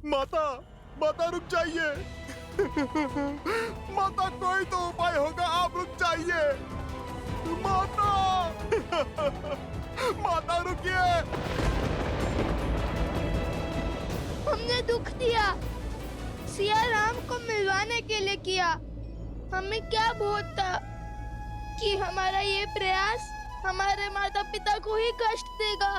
माता, माता रुक जाइए। माता कोई तो उपाय होगा, आप रुक जाइए। माता। माता रुकिए। हमने दुख दिया, सिया राम को मिलवाने के लिए किया। हमें क्या बोध था कि हमारा ये प्रयास हमारे माता पिता को ही कष्ट देगा।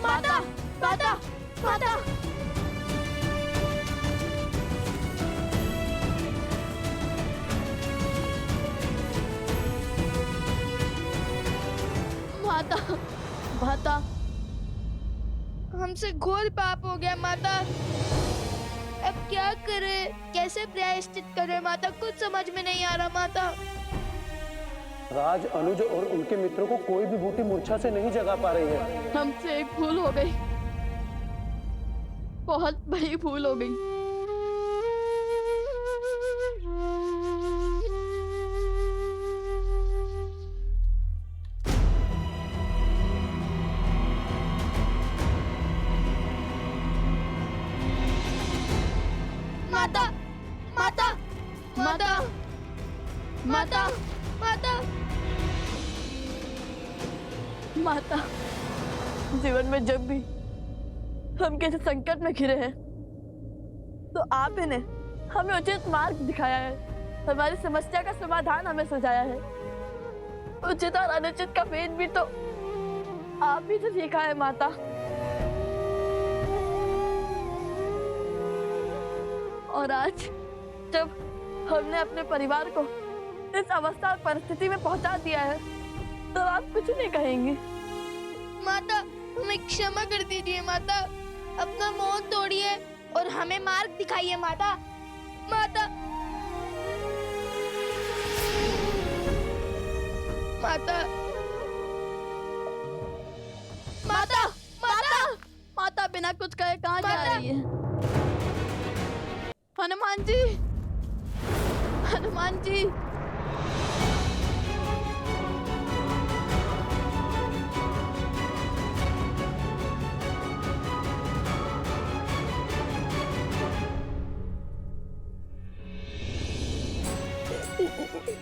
माता, माता, माता। माता, माता, हमसे घोर पाप हो गया माता। अब क्या करें, कैसे प्रायश्चित करें माता, कुछ समझ में नहीं आ रहा माता। राज, अनुज और उनके मित्रों को कोई भी बूटी मूर्छा से नहीं जगा पा रही है। हमसे एक भूल हो गई, बहुत बड़ी भूल हो गई। माता, माता, माता, माता, माता। माता, जीवन में जब भी हम किसी संकट में घिरे हैं तो आप ही ने हमें उचित मार्ग दिखाया है, हमारी समस्या का समाधान हमें सुझाया है। उचित और अनुचित का भेद भी तो आप ही से सीखा है माता। और आज जब हमने अपने परिवार को इस अवस्था और परिस्थिति में पहुंचा दिया है तो आप कुछ नहीं कहेंगी। माता, हमें क्षमा कर दीजिए माता। अपना मोह तोड़िए और हमें मार्ग दिखाइए माता। माता, माता, माता, माता, माता बिना कुछ कहे कहाँ जा रही है? हनुमान जी, हनुमान जी।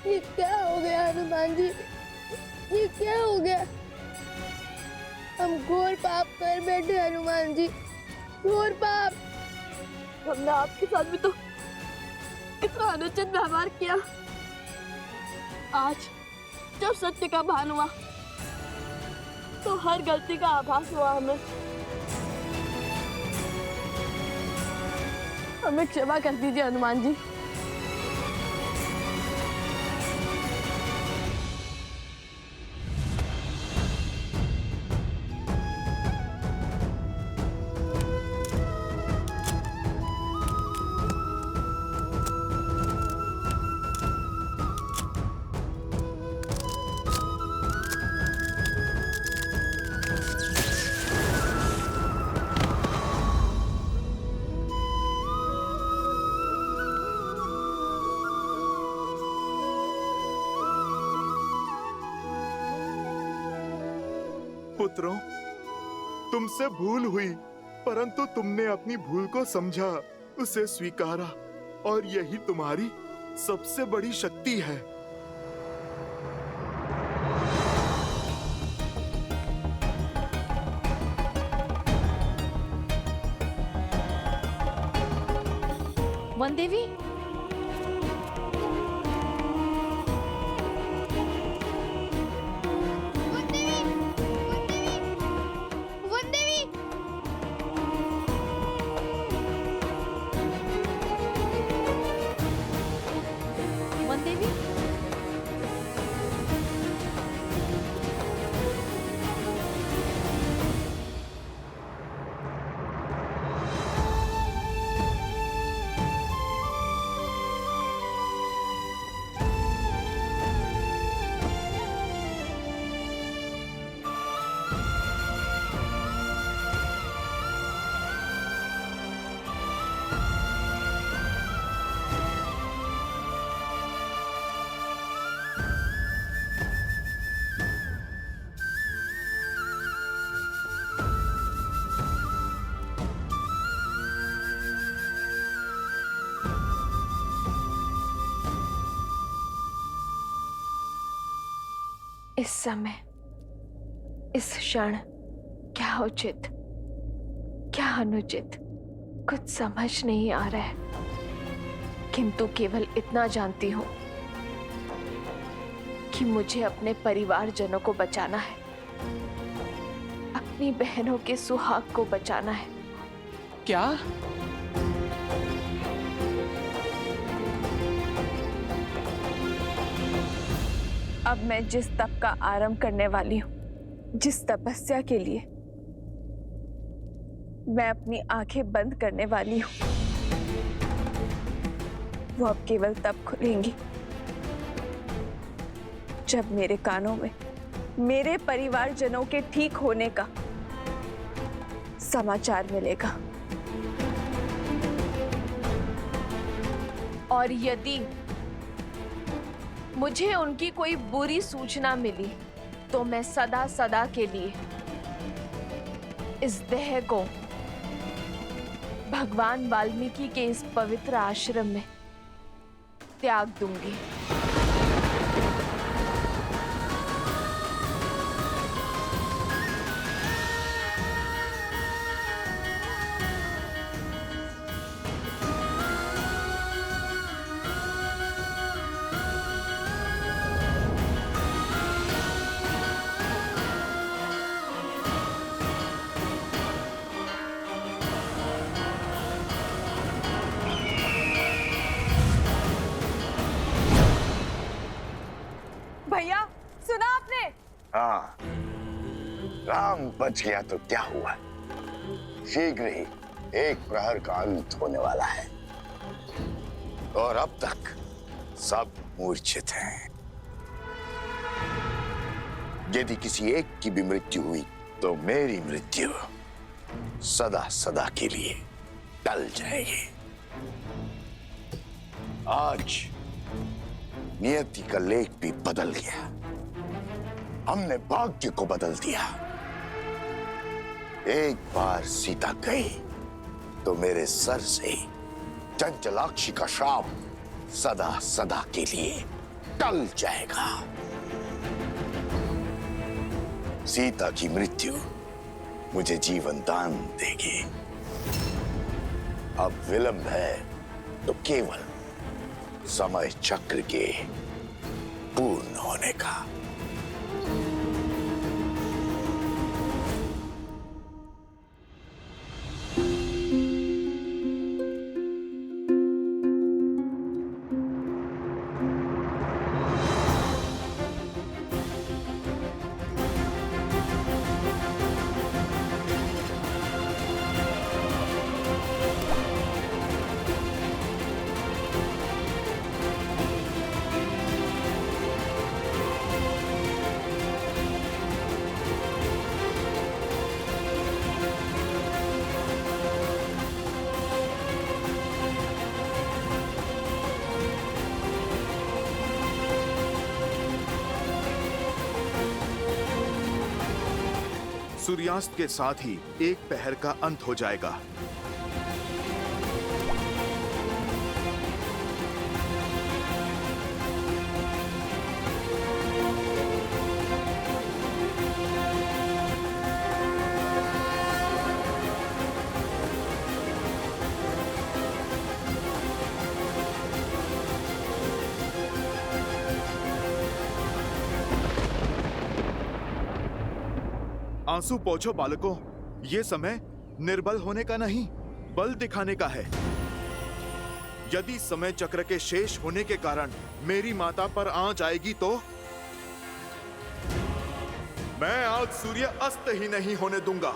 ये क्या हो गया हनुमान जी, ये क्या हो गया? हम घोर पाप कर बैठे हनुमान जी, घोर पाप। हमने आपके साथ भी तो कितना अनुचित व्यवहार किया। आज जब सत्य का भान हुआ तो हर गलती का आभास हुआ हमें। हमें क्षमा कर दीजिए हनुमान जी। पुत्रों, तुमसे भूल हुई, परंतु तुमने अपनी भूल को समझा, उसे स्वीकारा, और यही तुम्हारी सबसे बड़ी शक्ति है। वन देवी, वन देवी, इस समय, इस क्षण क्या उचित, क्या अनुचित, कुछ समझ नहीं आ रहा है। किंतु केवल इतना जानती हूं कि मुझे अपने परिवारजनों को बचाना है, अपनी बहनों के सुहाग को बचाना है। क्या? अब मैं जिस तप का आरंभ करने वाली हूं, जिस तपस्या के लिए मैं अपनी आंखें बंद करने वाली हूं, वो अब केवल तब खुलेंगी जब मेरे कानों में मेरे परिवारजनों के ठीक होने का समाचार मिलेगा। और यदि मुझे उनकी कोई बुरी सूचना मिली तो मैं सदा सदा के लिए इस देह को भगवान वाल्मीकि के इस पवित्र आश्रम में त्याग दूंगी। भैया, सुना आपने? हाँ, राम बच गया तो क्या हुआ? शीघ्र ही एक प्रहर का अंत होने वाला है और अब तक सब मूर्छित हैं। यदि किसी एक की भी मृत्यु हुई तो मेरी मृत्यु सदा सदा के लिए टल जाएगी। आज नियति का लेख भी बदल गया। हमने भाग्य को बदल दिया। एक बार सीता गई तो मेरे सर से चंचलाक्षी का श्राप सदा सदा के लिए टल जाएगा। सीता की मृत्यु मुझे जीवन दान देगी। अब विलंब है तो केवल समय चक्र के पूर्ण होने का। सूर्यास्त के साथ ही एक पहर का अंत हो जाएगा। आंसू पोंछो बालकों, ये समय निर्बल होने का नहीं, बल दिखाने का है। यदि समय चक्र के शेष होने के कारण मेरी माता पर आंच आएगी तो मैं आज सूर्य अस्त ही नहीं होने दूंगा।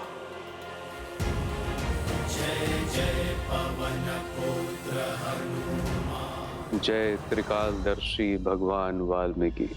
जय त्रिकालदर्शी भगवान वाल्मीकि।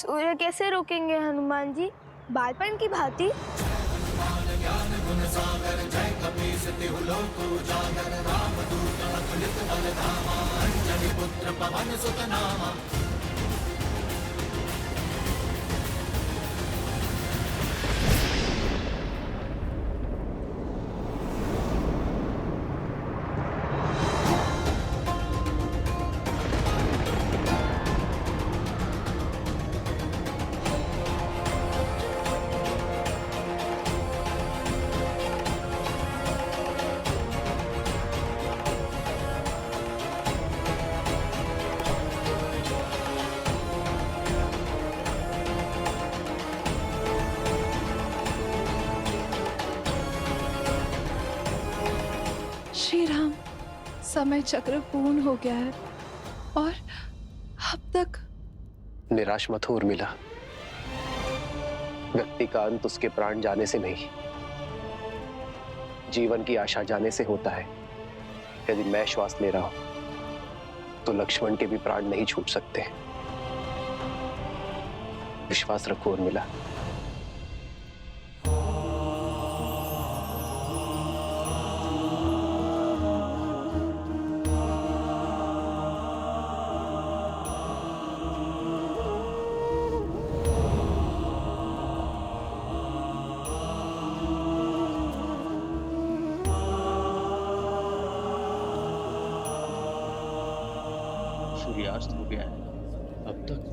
सूर्य कैसे रोकेंगे हनुमान जी, बालपन की भांति? श्री राम, समय चक्र पूर्ण हो गया है और अब तक। निराश मत हो उर्मिला। व्यक्ति का अंत उसके प्राण जाने से नहीं, जीवन की आशा जाने से होता है। यदि मैं श्वास ले रहा हूं तो लक्ष्मण के भी प्राण नहीं छूट सकते। विश्वास रखो उर्मिला। सूर्यास्त हो गया है अब तक।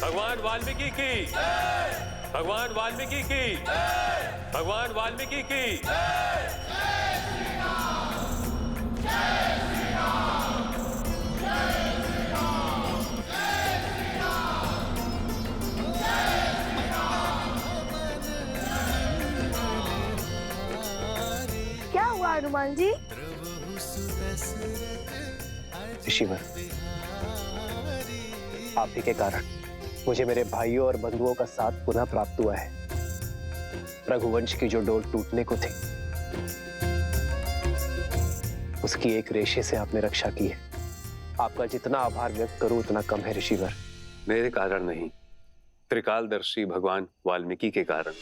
भगवान वाल्मीकि की, भगवान वाल्मीकि की, भगवान वाल्मीकि की। क्या हुआ हनुमान जी? ऋषिवर, आप ही के कारण मुझे मेरे भाइयों और बंधुओं का साथ पुनः प्राप्त हुआ है। रघुवंश की जो डोर टूटने को थी, उसकी एक रेशे से आपने रक्षा की है। आपका जितना आभार व्यक्त करूं उतना कम है ऋषिवर। मेरे कारण नहीं, त्रिकालदर्शी भगवान वाल्मीकि के कारण।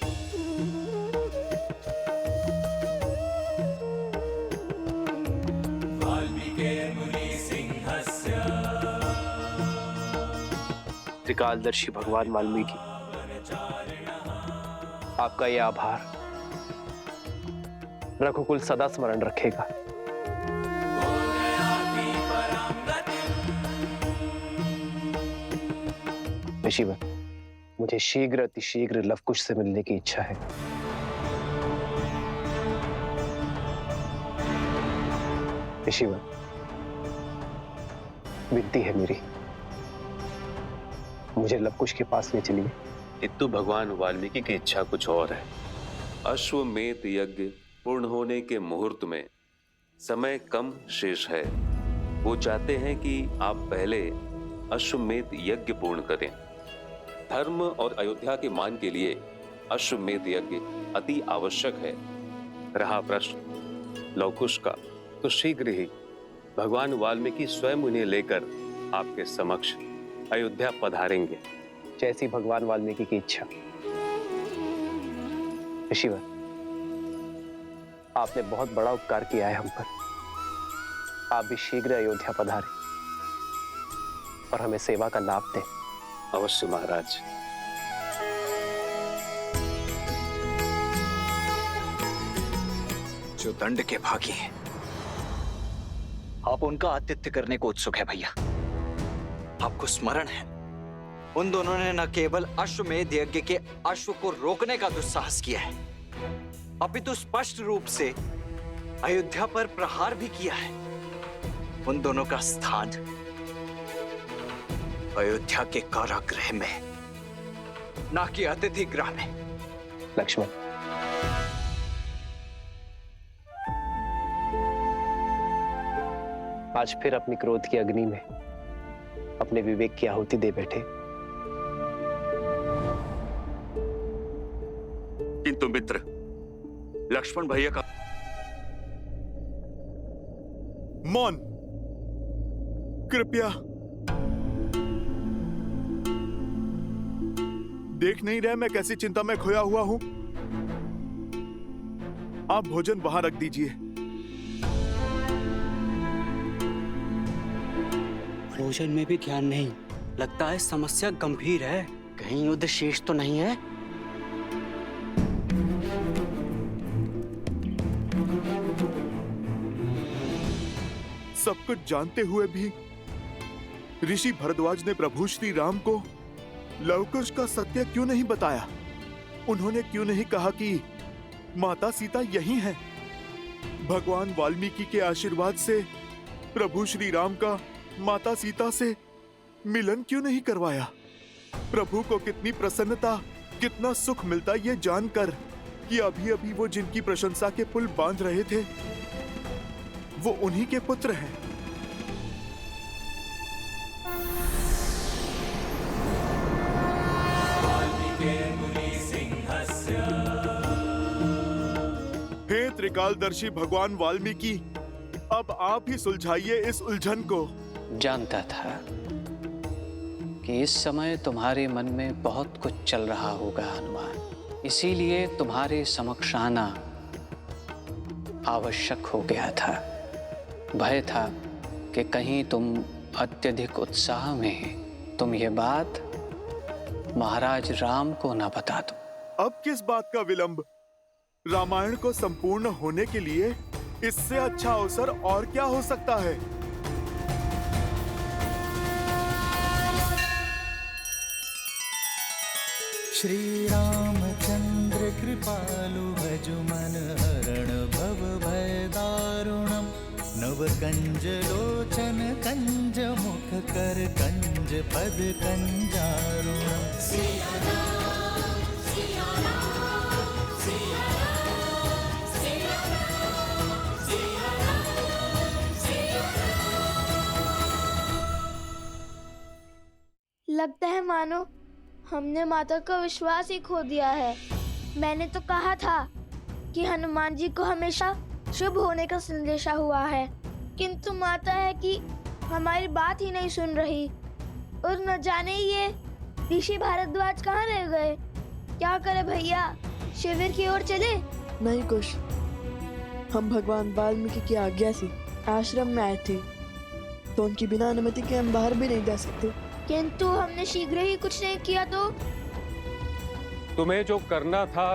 त्रिकालदर्शी भगवान वाल्मीकि, आपका यह आभार रघुकुल सदा स्मरण रखेगा। ऋषिवर, मुझे शीघ्र अतिशीघ्र लवकुश से मिलने की इच्छा है। ऋषिवर, विनती है मेरी, मुझे लवकुश के पास ले चलिए। किंतु भगवान वाल्मीकि की इच्छा कुछ और है। अश्वमेध यज्ञ पूर्ण होने के मुहूर्त में समय कम शेष है। वो चाहते हैं कि आप पहले अश्वमेध यज्ञ पूर्ण करें। धर्म और अयोध्या के मान के लिए अश्वमेध यज्ञ अति आवश्यक है। रहा प्रश्न लवकुश का, तो शीघ्र ही भगवान वाल्मीकि स्वयं उन्हें लेकर आपके समक्ष अयोध्या पधारेंगे। जैसी भगवान वाल्मीकि की इच्छा। ऋषिवर, आपने बहुत बड़ा उपकार किया है हम पर। आप भी शीघ्र अयोध्या पधारें और हमें सेवा का लाभ दें। अवश्य महाराज। जो दंड के भागी हैं, आप उनका आतिथ्य करने को उत्सुक है भैया। आपको स्मरण है, उन दोनों ने न केवल अश्वमेध यज्ञ के अश्व को रोकने का दुस्साहस किया है, अपितु स्पष्ट रूप से अयोध्या पर प्रहार भी किया है। उन दोनों का स्थान अयोध्या के कारागृह में, न कि अतिथि गृह में। लक्ष्मण, आज फिर अपनी क्रोध की अग्नि में अपने विवेक की आहुति दे बैठे। किंतु मित्र, लक्ष्मण भैया का मौन, कृपया। देख नहीं रहे मैं कैसी चिंता में खोया हुआ हूं? आप भोजन वहां रख दीजिए। भोजन में भी ध्यान नहीं। लगता है समस्या गंभीर है। कहीं युद्ध शेष तो नहीं है? सब कुछ जानते हुए भी ऋषि भरद्वाज ने प्रभु श्री राम को लवकुश का सत्य क्यों नहीं बताया? उन्होंने क्यों नहीं कहा कि माता सीता यही हैं? भगवान वाल्मीकि के आशीर्वाद से प्रभु श्री राम का माता सीता से मिलन क्यों नहीं करवाया? प्रभु को कितनी प्रसन्नता, कितना सुख मिलता ये जानकर कि अभी अभी वो जिनकी प्रशंसा के पुल बांध रहे थे वो उन्हीं के पुत्र हैं। हे त्रिकालदर्शी भगवान वाल्मीकि, अब आप ही सुलझाइए इस उलझन को। जानता था कि इस समय तुम्हारे मन में बहुत कुछ चल रहा होगा हनुमान, इसीलिए तुम्हारे समक्ष आना आवश्यक हो गया था। भय था कि कहीं तुम अत्यधिक उत्साह में तुम ये बात महाराज राम को ना बता दो। अब किस बात का विलंब? रामायण को संपूर्ण होने के लिए इससे अच्छा अवसर और क्या हो सकता है? श्री रामचंद्र कृपालु भजु मन हरण भव भय दारुणम नव कंज लोचन कंज मुख कर कंज पद कंजारुणम। लगता है मानो हमने माता का विश्वास ही खो दिया है। मैंने तो कहा था कि हनुमान जी को हमेशा शुभ होने का संदेशा हुआ है, किंतु माता है कि हमारी बात ही नहीं सुन रही। और न जाने ये ऋषि भारद्वाज कहाँ रह गए। क्या करे भैया, शिविर की ओर चले? नहीं कुश, हम भगवान वाल्मीकि की आज्ञा से आश्रम में आए थे, तो उनकी बिना अनुमति के हम बाहर भी नहीं जा सकते। किंतु हमने शीघ्र ही कुछ नहीं किया तो? तुम्हें जो करना था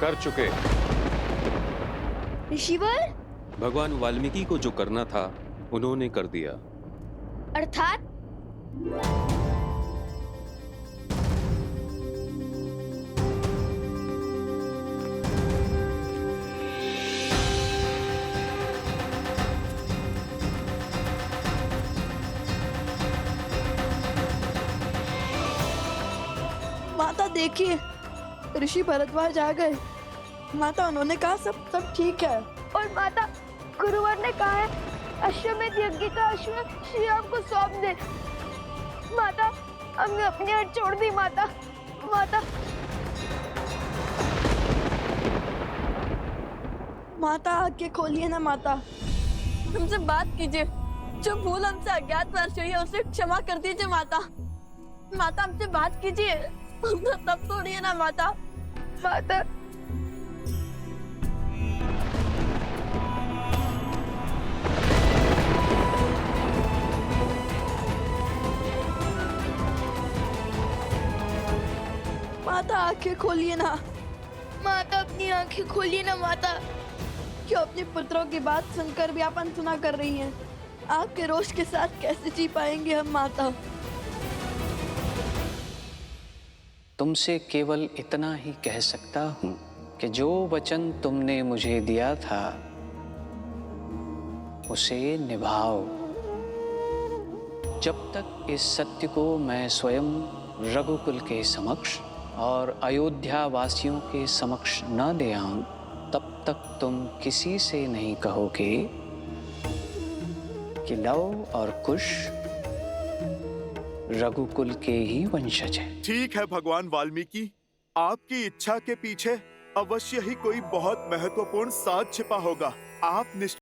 कर चुके। ऋषिवर? भगवान वाल्मीकि को जो करना था उन्होंने कर दिया। अर्थात? माता देखिए, ऋषि भरद्वाज आ गए। माता, उन्होंने कहा सब ठीक है। और माता, गुरुवर ने कहा है अश्वमेध यज्ञ का अश्व श्री राम को सौंप दे। माता, हमने अपनी हट छोड़ दी। माता, माता, माता आके खोलिए ना। माता, हमसे बात कीजिए। जो भूल हमसे अज्ञातवास हुई है उसे क्षमा कर दीजिए। माता, माता हमसे बात कीजिए। तब तोड़िए ना माता। माता, माता आंखें खोलिए ना। माता अपनी आंखें खोलिए ना। माता, क्यों अपने पुत्रों की बात सुनकर भी आप अनसुना कर रही हैं? आपके रोष के साथ कैसे जी पाएंगे हम माता? तुमसे केवल इतना ही कह सकता हूं कि जो वचन तुमने मुझे दिया था उसे निभाओ। जब तक इस सत्य को मैं स्वयं रघुकुल के समक्ष और अयोध्या वासियों के समक्ष न ले आऊं, तब तक तुम किसी से नहीं कहोगे कि लव और कुश रघुकुल के ही वंशज हैं। ठीक है भगवान वाल्मीकि, आपकी इच्छा के पीछे अवश्य ही कोई बहुत महत्वपूर्ण साज छिपा होगा। आप